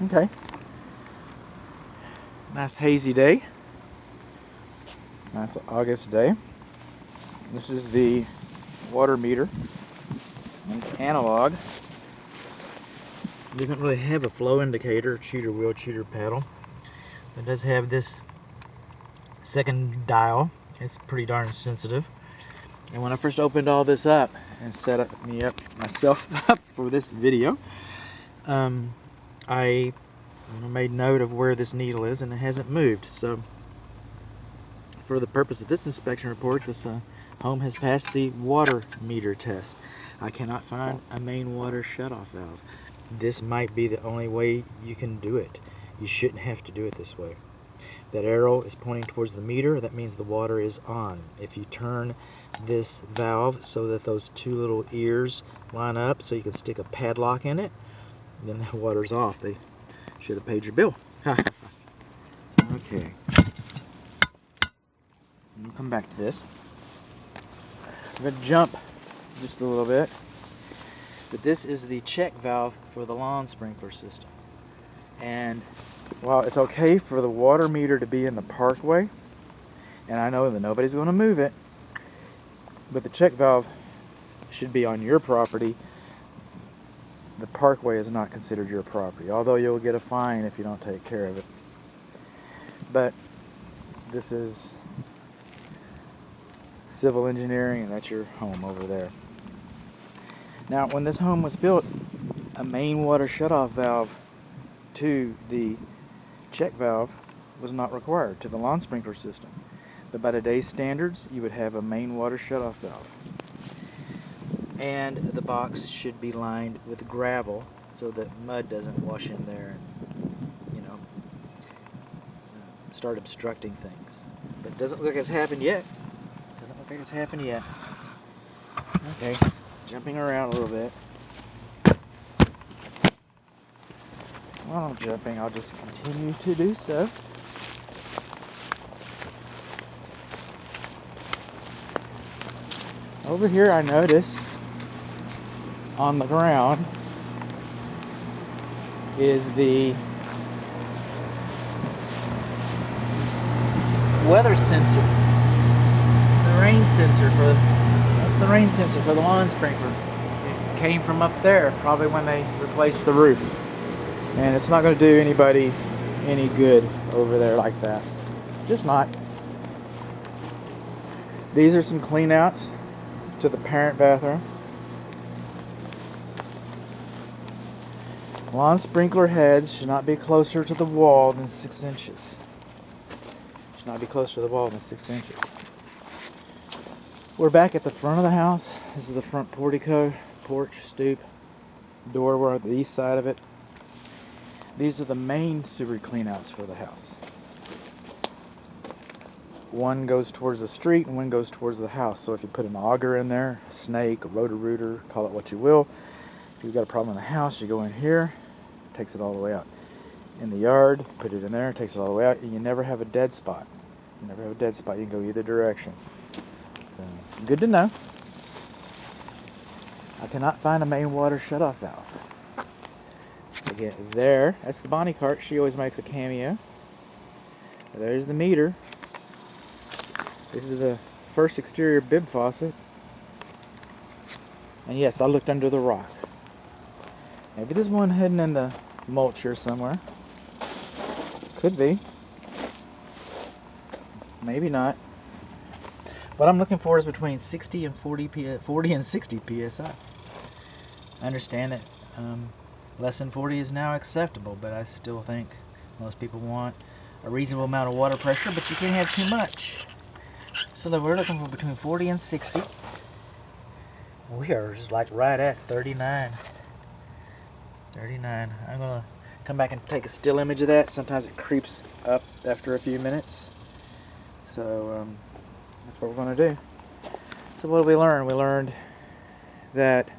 Okay. Nice hazy day. Nice August day. This is the water meter. And it's analog. It doesn't really have a flow indicator, cheater wheel, cheater paddle. It does have this second dial. It's pretty darn sensitive. And when I first opened all this up and set myself up for this video, I made note of where this needle is, and it hasn't moved. So for the purpose of this inspection report, this home has passed the water meter test. I cannot find a main water shutoff valve. This might be the only way you can do it. You shouldn't have to do it this way. That arrow is pointing towards the meter. That means the water is on. If you turn this valve so that those two little ears line up so you can stick a padlock in it, then the water's off. They should have paid your bill. Okay. We'll come back to this. I'm going to jump just a little bit. But this is the check valve for the lawn sprinkler system. And while it's okay for the water meter to be in the Parkway, and I know that nobody's going to move it, but the check valve should be on your property. The Parkway is not considered your property, although you'll get a fine if you don't take care of it. But this is civil engineering, and that's your home over there. Now, when this home was built, a main water shutoff valve to the check valve was not required to the lawn sprinkler system. But by today's standards, you would have a main water shutoff valve. And the box should be lined with gravel so that mud doesn't wash in there and, start obstructing things. But it doesn't look like it's happened yet. Doesn't look like it's happened yet. Okay, jumping around a little bit. While I'm jumping, I'll just continue to do so. Over here I noticed on the ground is the weather sensor, the rain sensor that's the rain sensor for the lawn sprinkler. It came from up there, probably when they replaced the roof. And it's not going to do anybody any good over there like that. It's just not. These are some cleanouts to the parent bathroom. Lawn sprinkler heads should not be closer to the wall than 6 inches. Should not be closer to the wall than 6 inches. We're back at the front of the house. This is the front portico, porch, stoop, door. We're on the east side of it. These are the main sewer cleanouts for the house. One goes towards the street and one goes towards the house. So if you put an auger in there, a snake, a rotor-rooter, call it what you will. If you've got a problem in the house, you go in here, takes it all the way out. In the yard, put it in there, takes it all the way out, and you never have a dead spot. You never have a dead spot. You can go either direction. So, good to know. I cannot find a main water shutoff valve. Again, there, that's the Bonnie cart. She always makes a cameo. There's the meter. This is the first exterior bib faucet. And yes, I looked under the rock. Maybe there's one hidden in the mulch here somewhere. Could be. Maybe not. What I'm looking for is between 40 and 60 psi. I understand that less than 40 is now acceptable, but I still think most people want a reasonable amount of water pressure, but you can't have too much. So that we're looking for between 40 and 60. We are just like right at 39. 39. I'm gonna come back and take a still image of that. Sometimes it creeps up after a few minutes. So that's what we're gonna do. So what did we learn? We learned that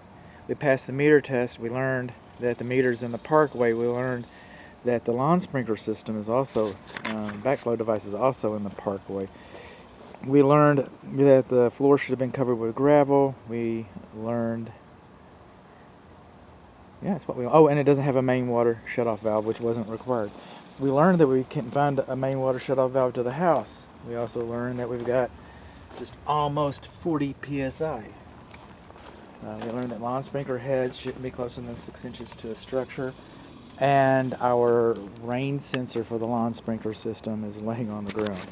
we passed the meter test. We learned that the meter's in the Parkway. We learned that the lawn sprinkler system is also, backflow device is also in the Parkway. We learned that the floor should have been covered with gravel. We learned Yeah, that's what we. Oh, and it doesn't have a main water shutoff valve, which wasn't required. We learned that we can find a main water shutoff valve to the house. We also learned that we've got just almost 40 psi. We learned that lawn sprinkler heads shouldn't be closer than 6 inches to a structure, and our rain sensor for the lawn sprinkler system is laying on the ground.